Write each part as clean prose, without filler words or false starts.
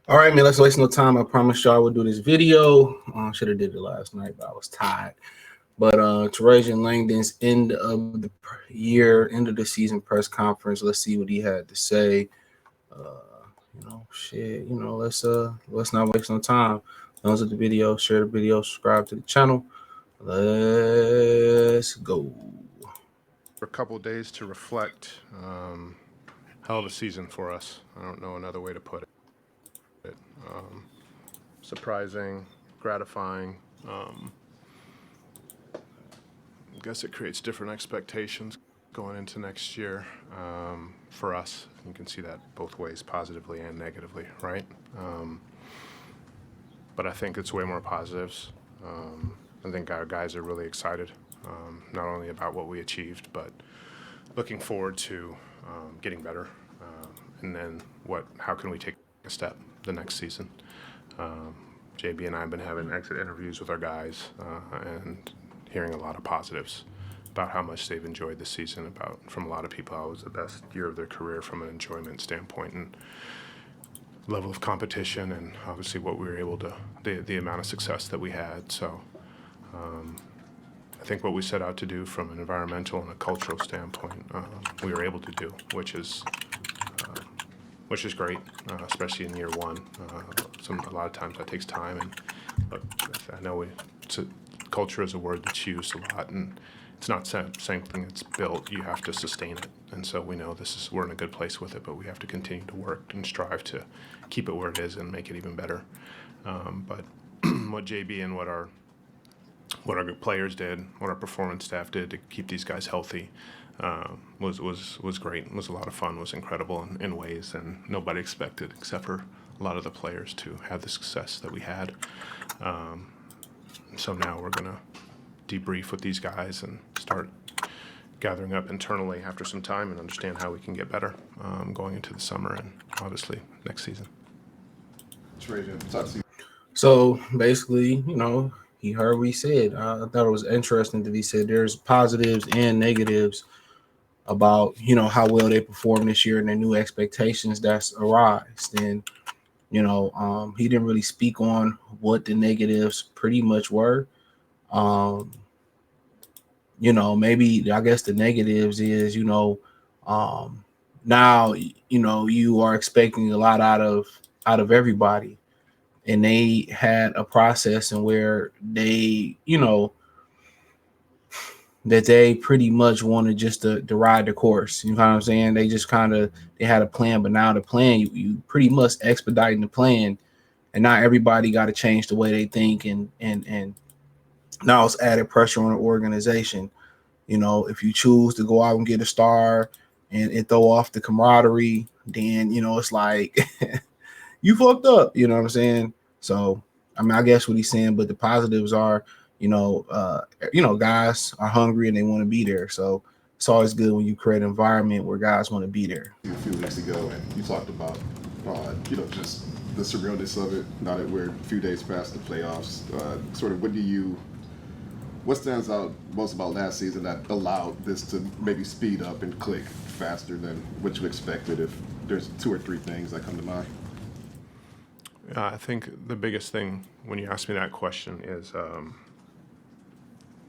All right, man. Let's waste no time. I promised y'all I would do this video. Should have did it last night, but I was tired. But Trajan Langdon's end of the year, end of the season press conference. Let's see what he had to say. Shit. Let's not waste no time. Those are the video. Share the video. Subscribe to the channel. Let's go. For a couple of days to reflect. Hell of a season for us. I don't know another way to put it. Surprising, gratifying. I guess it creates different expectations going into next year for us. You can see that both ways, positively and negatively, right? But I think it's way more positives. I think our guys are really excited, not only about what we achieved, but looking forward to getting better. And then how can we take a step the next season? JB and I have been having exit interviews with our guys and hearing a lot of positives about how much they've enjoyed the season, from a lot of people how it was the best year of their career from an enjoyment standpoint and level of competition, and obviously what we were able to, the amount of success that we had. So I think what we set out to do from an environmental and a cultural standpoint, we were able to do, which is great, especially in year one. A lot of times that takes time, and look, I know culture is a word that's used a lot, and it's not something that's built. You have to sustain it, and so we know we're in a good place with it, but we have to continue to work and strive to keep it where it is and make it even better. But what JB and what our players did, what our performance staff did to keep these guys healthy, was great. It was a lot of fun. Was incredible in ways, and nobody expected, except for a lot of the players, to have the success that we had. So now we're gonna debrief with these guys and start gathering up internally after some time and understand how we can get better going into the summer and obviously next season. Trajan, talk to you. So basically, he heard what he said. I thought it was interesting that he said there's positives and negatives about how well they performed this year and their new expectations that's arised. And he didn't really speak on what the negatives pretty much were. Maybe I guess the negatives is now you are expecting a lot out of everybody, and they had a process and where they that they pretty much wanted just to ride the course. You know what I'm saying? They just they had a plan, but now the plan, you pretty much expediting the plan, and not everybody got to change the way they think, and now it's added pressure on the organization. If you choose to go out and get a star and throw off the camaraderie, then it's like you fucked up. You know what I'm saying? So I guess what he's saying, but the positives are guys are hungry and they want to be there. So it's always good when you create an environment where guys want to be there. A few weeks ago, and you talked about, just the surrealness of it. Now that we're a few days past the playoffs, sort of what stands out most about last season that allowed this to maybe speed up and click faster than what you expected? If there's two or three things that come to mind. I think the biggest thing when you ask me that question is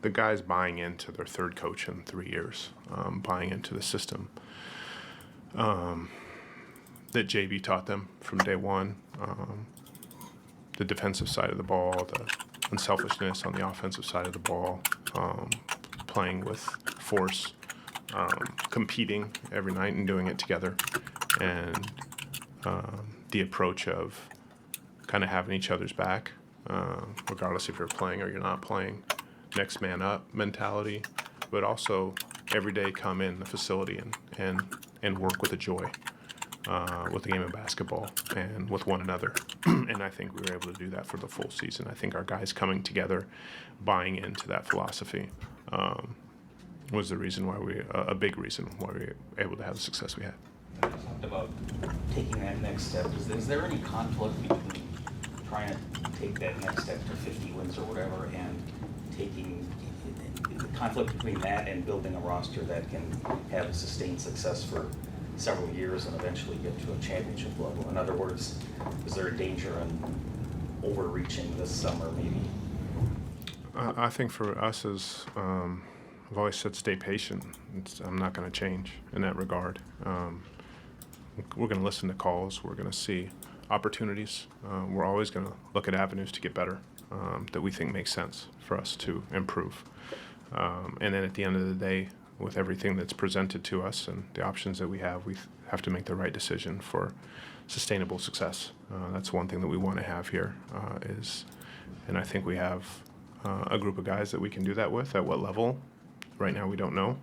the guys buying into their third coach in 3 years, buying into the system that JB taught them from day one, the defensive side of the ball, the unselfishness on the offensive side of the ball, playing with force, competing every night and doing it together, and the approach of kind of having each other's back, regardless if you're playing or you're not playing, next man up mentality, but also every day come in the facility and work with a joy, with the game of basketball and with one another. And I think we were able to do that for the full season. I think our guys coming together, buying into that philosophy, was the reason why a big reason why we were able to have the success we had. You talked about taking that next step. Is there any conflict between trying to take that next step to 50 wins or whatever, and taking the conflict between that and building a roster that can have sustained success for several years and eventually get to a championship level? In other words, is there a danger in overreaching this summer maybe? I think for us as I've always said, stay patient. I'm not going to change in that regard. We're going to listen to calls. We're going to see opportunities. We're always going to look at avenues to get better that we think make sense for us to improve. And then at the end of the day, with everything that's presented to us and the options that we have to make the right decision for sustainable success. That's one thing that we want to have here and I think we have a group of guys that we can do that with. At what level? Right now, we don't know.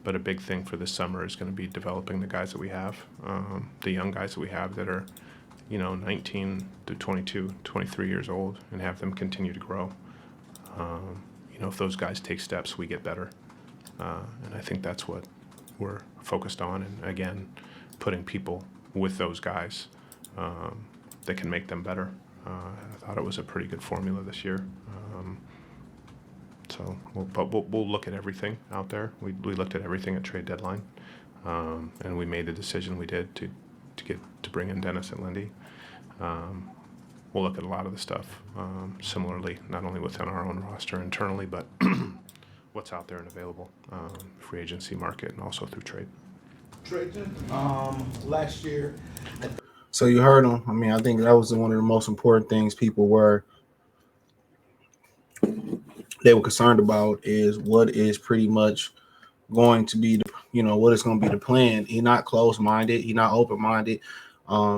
But a big thing for this summer is going to be developing the guys that we have, the young guys that we have that are, 19 to 22, 23 years old, and have them continue to grow. If those guys take steps, we get better. And I think that's what we're focused on. And again, putting people with those guys that can make them better. I thought it was a pretty good formula this year. So we'll look at everything out there. We looked at everything at trade deadline, and we made the decision we did to bring in Dennis and Lindy. We'll look at a lot of the stuff similarly, not only within our own roster internally, but what's out there and available, free agency market, and also through trade. Trajan, last year. So you heard him. I mean, I think that was one of the most important things people were concerned about is what is pretty much going to be what is going to be the plan. He's not closed-minded. He's not open-minded.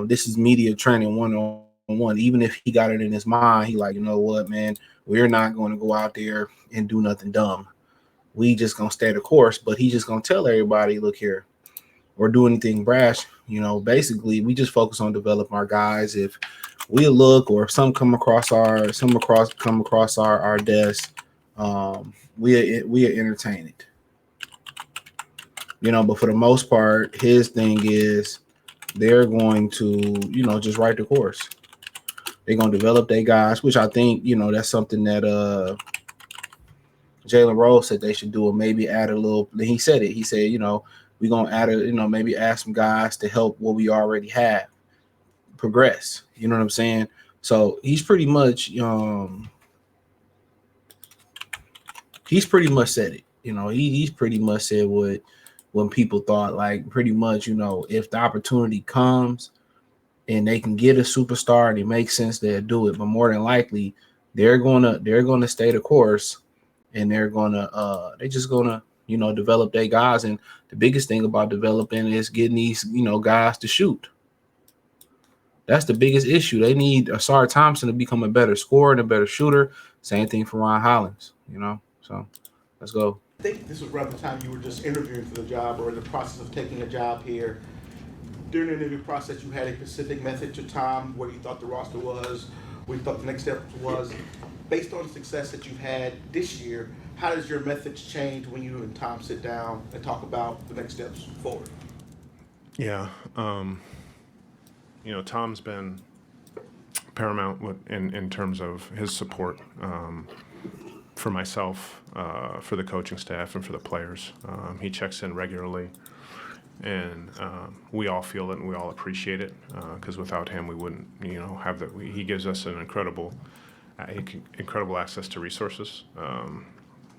This is media training one-on-one. Even if he got it in his mind, he like, you know what, man, we're not going to go out there and do nothing dumb. We just going to stay the course. But he's just going to tell everybody, look here, or do anything brash. Basically, we just focus on developing our guys. If we look or if some come across our desk, we entertain it. But for the most part, his thing is they're going to, just write the course. They're going to develop their guys, which I think, that's something that Jalen Rose said they should do, or maybe add a little. He said it. He said, we're going to add maybe add some guys to help what we already have progress. You know what I'm saying? So he's pretty much said it. He's pretty much said what when people thought, like, pretty much, if the opportunity comes and they can get a superstar and it makes sense, they'll do it. But more than likely, they're gonna stay the course, and they're just gonna develop their guys. And the biggest thing about developing is getting these guys to shoot. That's the biggest issue. They need Asar Thompson to become a better scorer and a better shooter. Same thing for Ron Hollins. So let's go. I think this was around the time you were just interviewing for the job or in the process of taking a job here. During the interview process, you had a specific message to Tom, where you thought the roster was, where you thought the next step was. Based on the success that you've had this year, how does your message change when you and Tom sit down and talk about the next steps forward? Yeah. Tom's been paramount in terms of his support for myself, for the coaching staff, and for the players. He checks in regularly, and we all feel it and we all appreciate it, because without him we wouldn't have that. He gives us an incredible access to resources.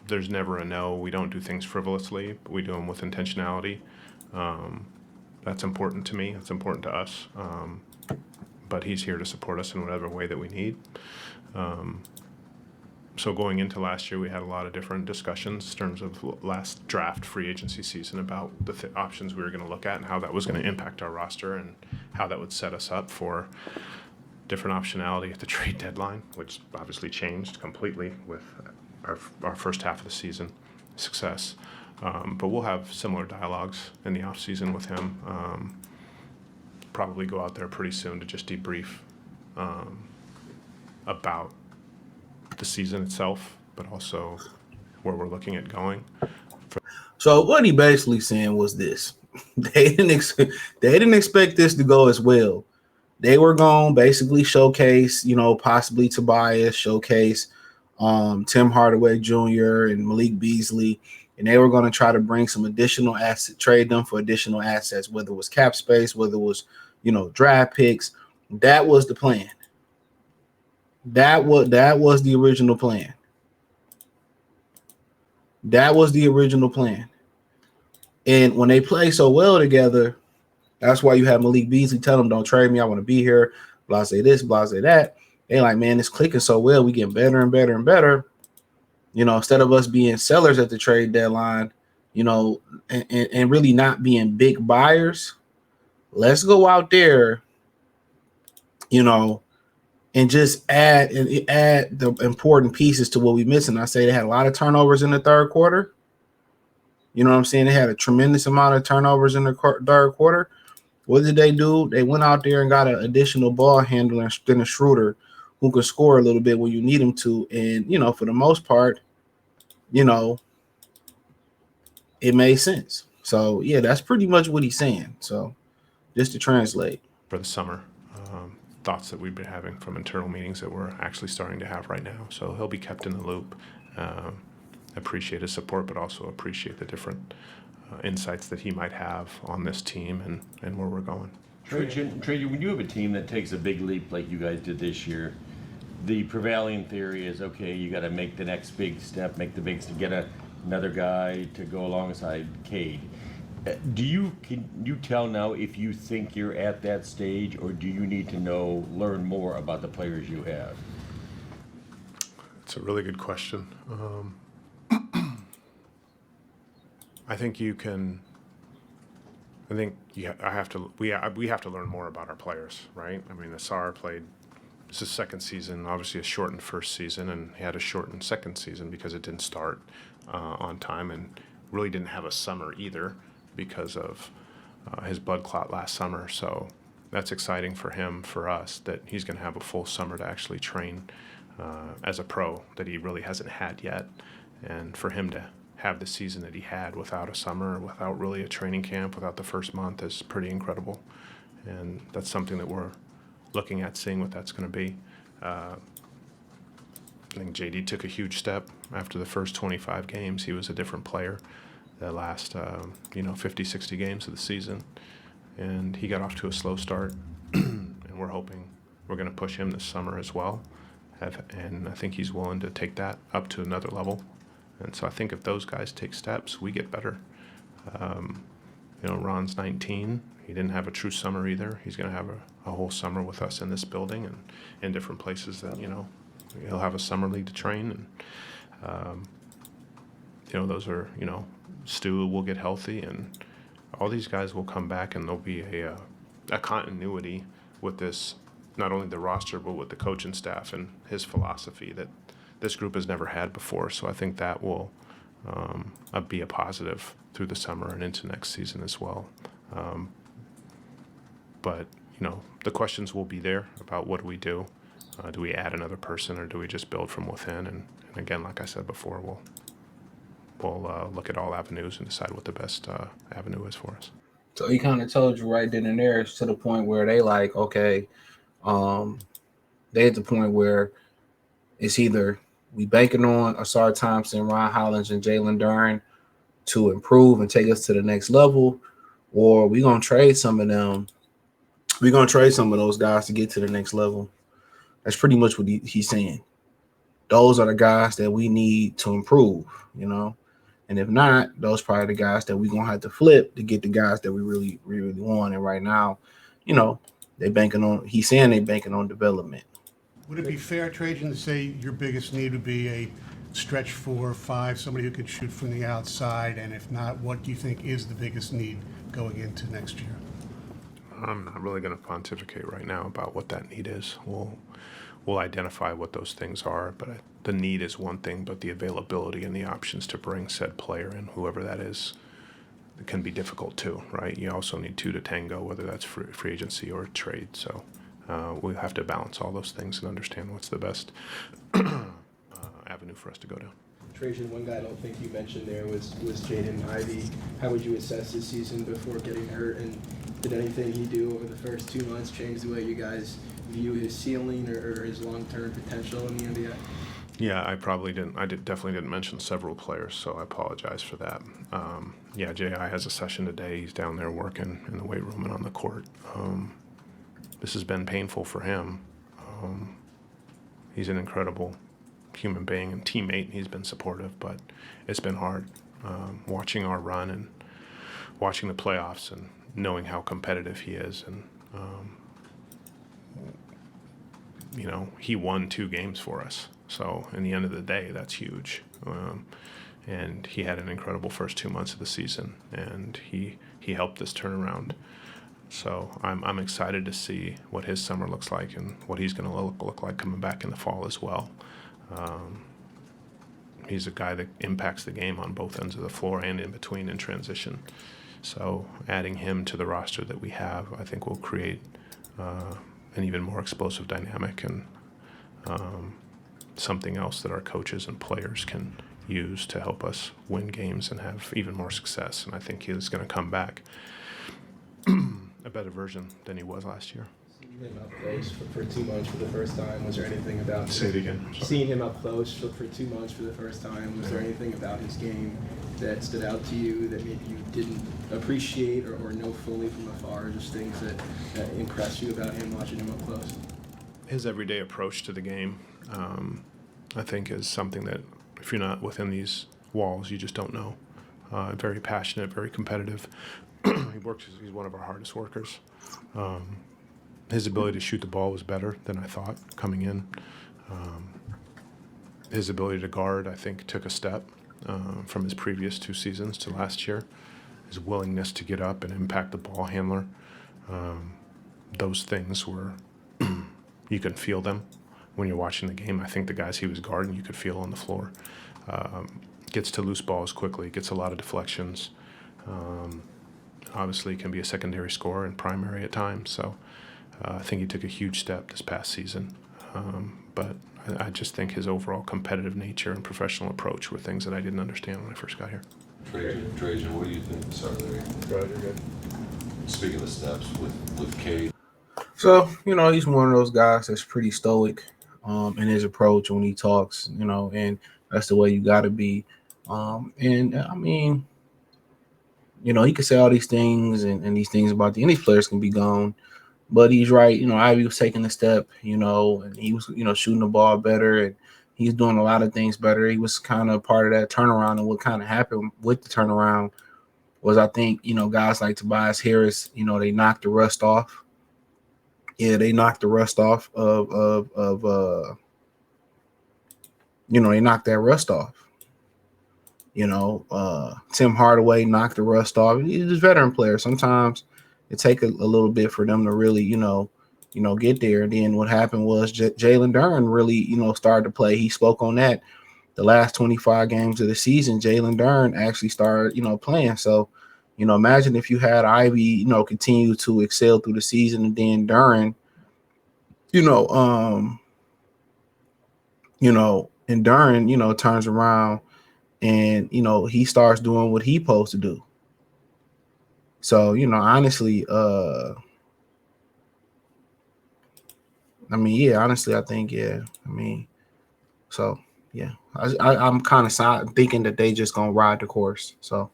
There's never a no. We don't do things frivolously, but we do them with intentionality. That's important to me. It's important to us. But he's here to support us in whatever way that we need. So going into last year, we had a lot of different discussions in terms of last draft free agency season about the options we were going to look at and how that was going to impact our roster and how that would set us up for different optionality at the trade deadline, which obviously changed completely with our first half of the season success. But we'll have similar dialogues in the off season with him. Probably go out there pretty soon to just debrief about the season itself, but also where we're looking at going. So what he basically saying was this: they didn't expect this to go as well. They were going to basically showcase, possibly Tobias, showcase Tim Hardaway Jr. and Malik Beasley, and they were going to try to bring some additional asset, trade them for additional assets, whether it was cap space, whether it was, draft picks. That was the plan. That was the original plan. That was the original plan. And when they play so well together, that's why you have Malik Beasley tell them, don't trade me. I want to be here. Blah, say this, blah, say that. They like, man, it's clicking so well. We getting better and better and better. Instead of us being sellers at the trade deadline, and really not being big buyers, let's go out there, and just add the important pieces to what we missing. I say they had a lot of turnovers in the third quarter. You know what I'm saying? They had a tremendous amount of turnovers in the third quarter. What did they do? They went out there and got an additional ball handler, Dennis Schroeder, who could score a little bit when you need him to. And, for the most part, it made sense. So, yeah, that's pretty much what he's saying. So, just to translate. For the summer, thoughts that we've been having from internal meetings that we're actually starting to have right now. So he'll be kept in the loop. Appreciate his support, but also appreciate the different insights that he might have on this team and where we're going. Trajan, when you have a team that takes a big leap like you guys did this year, the prevailing theory is, okay, you got to make the next big step, get another guy to go alongside Cade. Can you tell now if you think you're at that stage, or do you need to learn more about the players you have? It's a really good question. I think you can. We have to learn more about our players, right? I mean, Asar played. This is second season, obviously a shortened first season, and he had a shortened second season because it didn't start on time, and really didn't have a summer either because of his blood clot last summer. So that's exciting for him, for us, that he's going to have a full summer to actually train as a pro that he really hasn't had yet, and for him to have the season that he had without a summer, without really a training camp, without the first month is pretty incredible. And that's something that we're looking at, seeing what that's going to be. I think JD took a huge step after the first 25 games. He was a different player the last 50, 60 games of the season. And he got off to a slow start. And we're hoping we're going to push him this summer as well. And I think he's willing to take that up to another level. And so I think if those guys take steps, we get better. Ron's 19. He didn't have a true summer either. He's going to have a whole summer with us in this building and in different places that, he'll have a summer league to train. And, those are, Stu will get healthy, and all these guys will come back, and there'll be a continuity with this, not only the roster, but with the coaching staff and his philosophy that this group has never had before. So I think that will be a positive through the summer and into next season as well. But the questions will be there about what do we do? Do we add another person, or do we just build from within? And again, like I said before, we'll look at all avenues and decide what the best avenue is for us. So he kind of told you right then and there, to the point where they like, okay, they at the point where it's either we banking on Asar Thompson, Ron Hollins, and Jalen Duren to improve and take us to the next level, or we're going to trade some of them. We're going to trade some of those guys to get to the next level. That's pretty much what he's saying. Those are the guys that we need to improve, And if not, those probably the guys that we're going to have to flip to get the guys that we really, really want. And right now, he's saying they banking on development. Would it be fair, Trajan, to say your biggest need would be a stretch 4 or 5, somebody who could shoot from the outside? And if not, what do you think is the biggest need going into next year? I'm not really going to pontificate right now about what that need is. We'll identify what those things are, but the need is one thing, but the availability and the options to bring said player in, whoever that is, it can be difficult too, right? You also need 2 to tango, whether that's free agency or trade. So we have to balance all those things and understand what's the best avenue for us to go down. Trajan, one guy I don't think you mentioned there was Jaden Ivey. How would you assess his season before getting hurt, and did anything he do over the first 2 months change the way you guys view his ceiling or his long-term potential in the NBA? Yeah, I probably didn't. Definitely didn't mention several players, so I apologize for that. Yeah, J.I. has a session today. He's down there working in the weight room and on the court. This has been painful for him. He's an incredible human being and teammate. He's been supportive, but it's been hard watching our run and watching the playoffs and knowing how competitive he is. And he won 2 games for us. So in the end of the day, that's huge. And he had an incredible first 2 months of the season, and he helped us turn around. So I'm excited to see what his summer looks like and what he's going to look like coming back in the fall as well. He's a guy that impacts the game on both ends of the floor and in between in transition. So adding him to the roster that we have, I think, will create an even more explosive dynamic and something else that our coaches and players can use to help us win games and have even more success. And I think he is going to come back a better version than he was last year. Seeing him up close for 2 months for the first time, was there anything about Say it again. Sorry. Seeing him up close for 2 months for the first time, was there anything about his game that stood out to you that maybe you didn't appreciate or know fully from afar, just things that impressed you about him watching him up close? His everyday approach to the game, I think, is something that if you're not within these walls, you just don't know. Very passionate, very competitive. He's one of our hardest workers. His ability to shoot the ball was better than I thought coming in. His ability to guard, I think, took a step from his previous 2 seasons to last year. His willingness to get up and impact the ball handler. Those things were, you can feel them when you're watching the game. I think the guys he was guarding, you could feel on the floor. Gets to loose balls quickly, gets a lot of deflections. Obviously can be a secondary scorer and primary at times. So I think he took a huge step this past season. But I just think his overall competitive nature and professional approach were things that I didn't understand when I first got here. Trajan, what do you think? Sorry, Larry. Right, you're good. Speaking of steps with Cade. So, he's one of those guys that's pretty stoic in his approach when he talks, and that's the way you got to be. And I mean, he could say all these things and these things about these players can be gone, but he's right. Ivy was taking a step, and he was, shooting the ball better, and he's doing a lot of things better. He was kind of part of that turnaround, and what kind of happened with the turnaround was, I think, guys like Tobias Harris, they knocked the rust off. Yeah, they knocked the rust off they knocked that rust off. Tim Hardaway knocked the rust off. He's a veteran player. Sometimes it take a little bit for them to really, get there. And then what happened was Jalen Duren really, started to play. He spoke on that. The last 25 games of the season, Jalen Duren actually started, playing. So, imagine if you had Ivy, continue to excel through the season, and then Duren, and Duren, turns around and, he starts doing what he's supposed to do. So, honestly, honestly, I think, so, yeah. I'm kind of thinking that they just going to ride the course. So,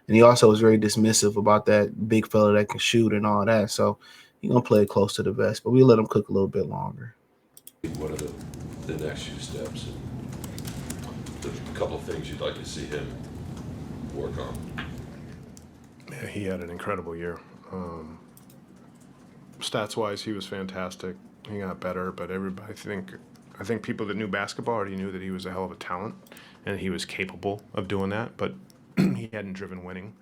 and he also was very dismissive about that big fella that can shoot and all that. So, he's going to play it close to the vest, but we let him cook a little bit longer. What are the next few steps? A couple of things you'd like to see him work on. Yeah, he had an incredible year. Stats-wise, he was fantastic. He got better, but I think people that knew basketball already knew that he was a hell of a talent and he was capable of doing that, but he hadn't driven winning,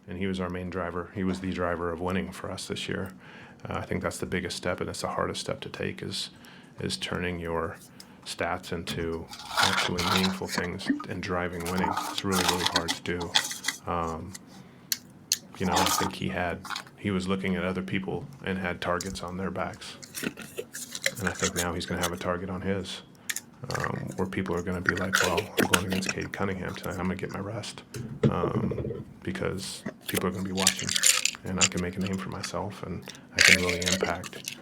and he was our main driver. He was the driver of winning for us this year. I think that's the biggest step, and it's the hardest step to take is turning your stats into actually meaningful things and driving winning. It's really, really hard to do. I think he was looking at other people and had targets on their backs. And I think now he's going to have a target on his, where people are going to be like, well, I'm going against Cade Cunningham tonight. I'm going to get my rest because people are going to be watching, and I can make a name for myself, and I can really impact,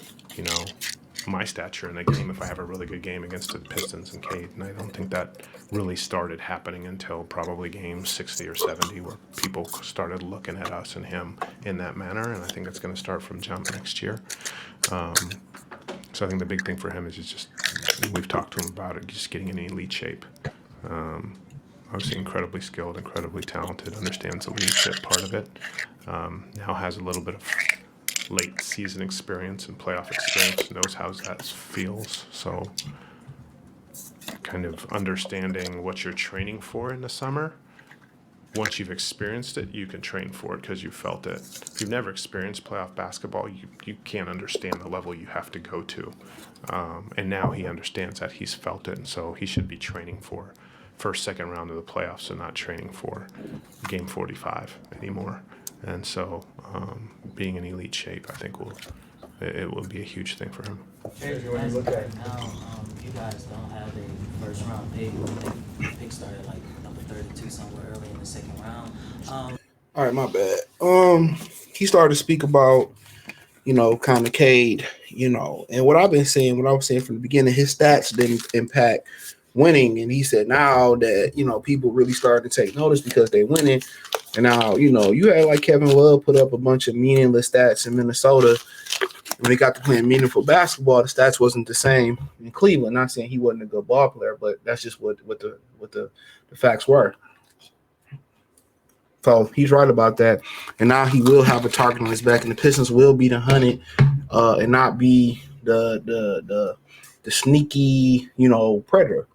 my stature in a game if I have a really good game against the Pistons and Cade. And I don't think that really started happening until probably game 60 or 70, where people started looking at us and him in that manner. And I think it's going to start from jump next year. So I think the big thing for him is just, we've talked to him about it, just getting in elite shape. Obviously incredibly skilled, incredibly talented, understands the leadership part of it. Now has a little bit of late season experience and playoff experience, knows how that feels. So kind of understanding what you're training for in the summer. Once you've experienced it, you can train for it because you felt it. If you've never experienced playoff basketball, you can't understand the level you have to go to. And now he understands that, he's felt it, and so he should be training for first, second round of the playoffs and not training for game 45 anymore. And so being in elite shape, I think it will be a huge thing for him. As of right now, you guys don't have a first round pick. The pick started like number 32 somewhere early in the second round. All right, my bad. He started to speak about, kind of Cade, and what I've been saying, what I was saying from the beginning, his stats didn't impact winning. And he said now that, people really started to take notice because they winning. And now, you had like Kevin Love put up a bunch of meaningless stats in Minnesota. When they got to playing meaningful basketball, the stats wasn't the same in Cleveland. Not saying he wasn't a good ball player, but that's just what the facts were. So he's right about that. And now he will have a target on his back, and the Pistons will be the hunted and not be the sneaky, predator.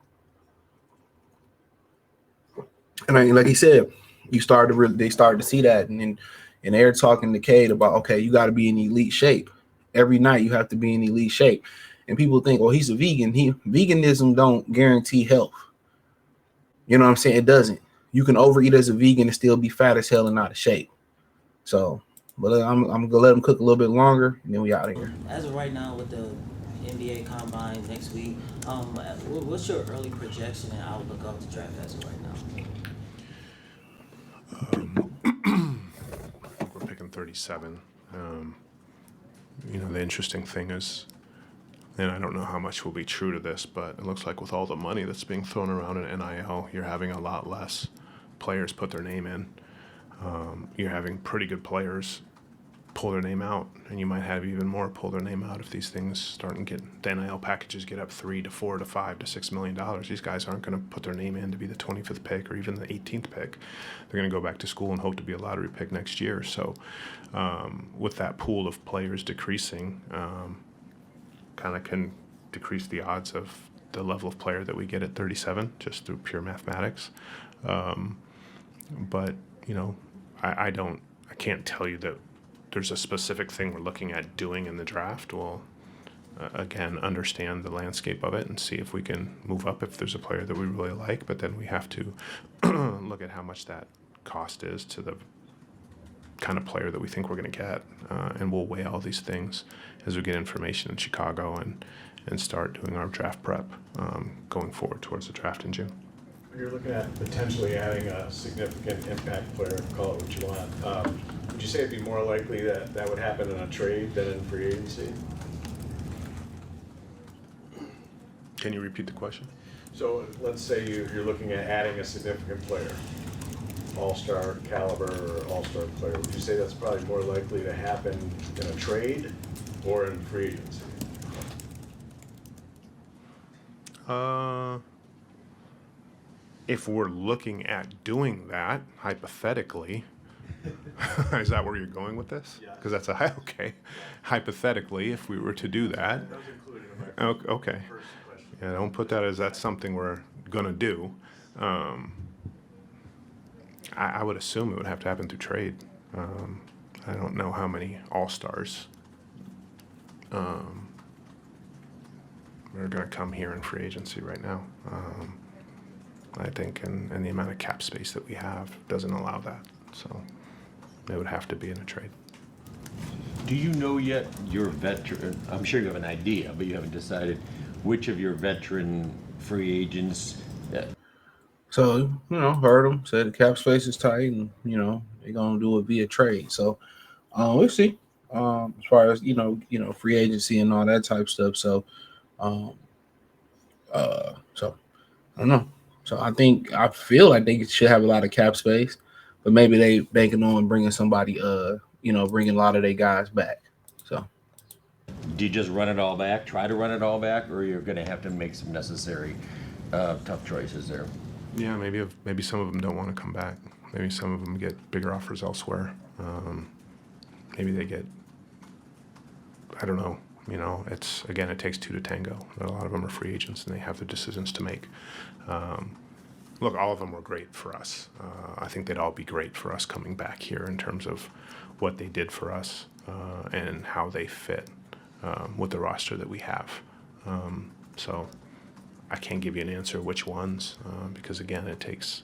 And like he said, they started to see that, and they're talking to Cade about, okay, you got to be in elite shape. Every night you have to be in elite shape. And people think, oh, he's a vegan. Veganism don't guarantee health. You know what I'm saying? It doesn't. You can overeat as a vegan and still be fat as hell and not in shape. So, but I'm going to let him cook a little bit longer, and then we out of here. As of right now, with the NBA Combine next week, what's your early projection and outlook of the draft as of right now? We're picking 37. The interesting thing is, and I don't know how much will be true to this, but it looks like with all the money that's being thrown around in NIL, you're having a lot less players put their name in. You're having pretty good players pull their name out, and you might have even more pull their name out if these things start and the NIL packages get up $3 to $4 to $5 to $6 million. These guys aren't going to put their name in to be the 25th pick or even the 18th pick. They're going to go back to school and hope to be a lottery pick next year. So with that pool of players decreasing, kind of can decrease the odds of the level of player that we get at 37 just through pure mathematics. But I can't tell you that there's a specific thing we're looking at doing in the draft. We'll again understand the landscape of it and see if we can move up if there's a player that we really like, but then we have to look at how much that cost is to the kind of player that we think we're going to get, and we'll weigh all these things as we get information in Chicago and start doing our draft prep going forward towards the draft in June. When you're looking at potentially adding a significant impact player, call it what you want, would you say it'd be more likely that would happen in a trade than in free agency? Can you repeat the question? So let's say you're looking at adding a significant player, all-star caliber or all-star player. Would you say that's probably more likely to happen in a trade or in free agency? If we're looking at doing that, hypothetically, is that where you're going with this? Yeah. Because that's okay. Hypothetically, if we were to do that. That was included in my Okay. first question. Yeah, don't put that as that's something we're going to do. I would assume it would have to happen through trade. I don't know how many all-stars are going to come here in free agency right now. I think, and the amount of cap space that we have doesn't allow that. So it would have to be in a trade. Do you know yet your veteran? I'm sure you have an idea, but you haven't decided which of your veteran free agents. So, heard him, said the cap space is tight, and, they're going to do it via trade. So, we'll see. as far as free agency and all that type stuff. So, um, so I don't know. So I feel like they should have a lot of cap space, but maybe they banking on bringing somebody, bringing a lot of their guys back. So Do you just run it all back, try to run it all back, or you're going to have to make some necessary tough choices there? Yeah, maybe some of them don't want to come back. Maybe some of them get bigger offers elsewhere. Maybe they get, I don't know. It takes two to tango. A lot of them are free agents, and they have their decisions to make. Look, all of them were great for us. I think they'd all be great for us coming back here in terms of what they did for us and how they fit with the roster that we have. So I can't give you an answer which ones because again, it takes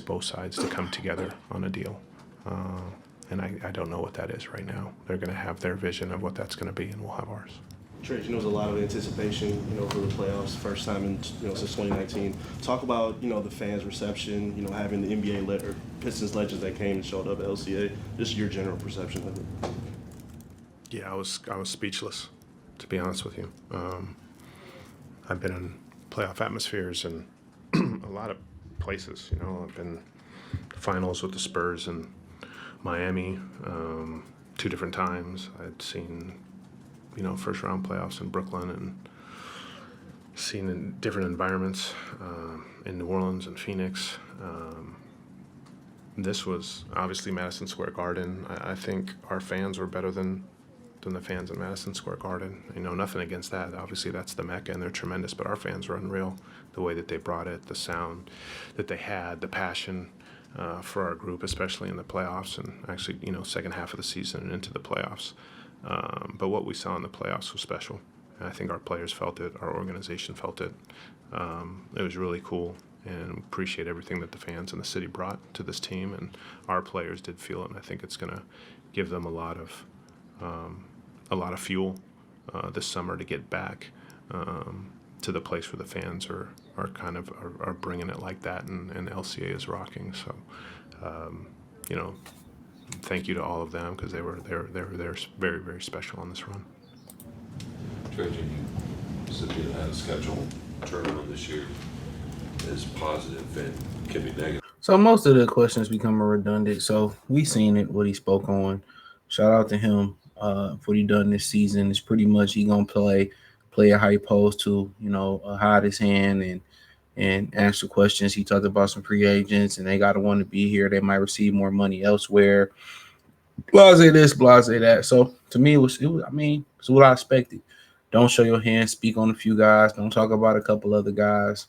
both sides to come together on a deal. And I don't know what that is right now. They're going to have their vision of what that's going to be, and we'll have ours. Trajan, there was a lot of anticipation, for the playoffs, first time in, since 2019. Talk about, the fans' reception, having the NBA or Pistons legends that came and showed up at LCA. Just your general perception of it. Yeah, I was speechless, to be honest with you. I've been in playoff atmospheres and a lot of places. I've been finals with the Spurs in Miami 2 different times. I'd seen first round playoffs in Brooklyn and seen in different environments in New Orleans and Phoenix. This was obviously Madison Square Garden. I think our fans were better than the fans in Madison Square Garden. Nothing against that. Obviously, that's the Mecca, and they're tremendous, but our fans were unreal. The way that they brought it, the sound that they had, the passion for our group, especially in the playoffs and actually, second half of the season and into the playoffs. But what we saw in the playoffs was special. And I think our players felt it. Our organization felt it. It was really cool, and appreciate everything that the fans and the city brought to this team. And our players did feel it, and I think it's going to give them a lot of fuel this summer to get back to the place where the fans are bringing it like that, and LCA is rocking. So, thank you to all of them because they're very, very special on this run. Trajan, you said you had a schedule turnaround this year is positive and can be negative. So most of the questions become redundant. So we seen it, what he spoke on. Shout out to him for what he done this season. It's pretty much he gonna play it how he supposed to, hide his hand and answer questions. He talked about some free agents and they gotta want to be here. They might receive more money elsewhere. Blase this, blase that. So to me, it's what I expected. Don't show your hand, speak on a few guys, don't talk about a couple other guys.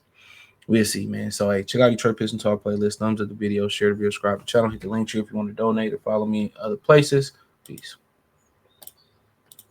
We'll see, man. So, hey, check out Detroit Pistons Talk playlist. Thumbs up the video, share the video, subscribe to the channel, hit the link tree if you want to donate or follow me in other places. Peace.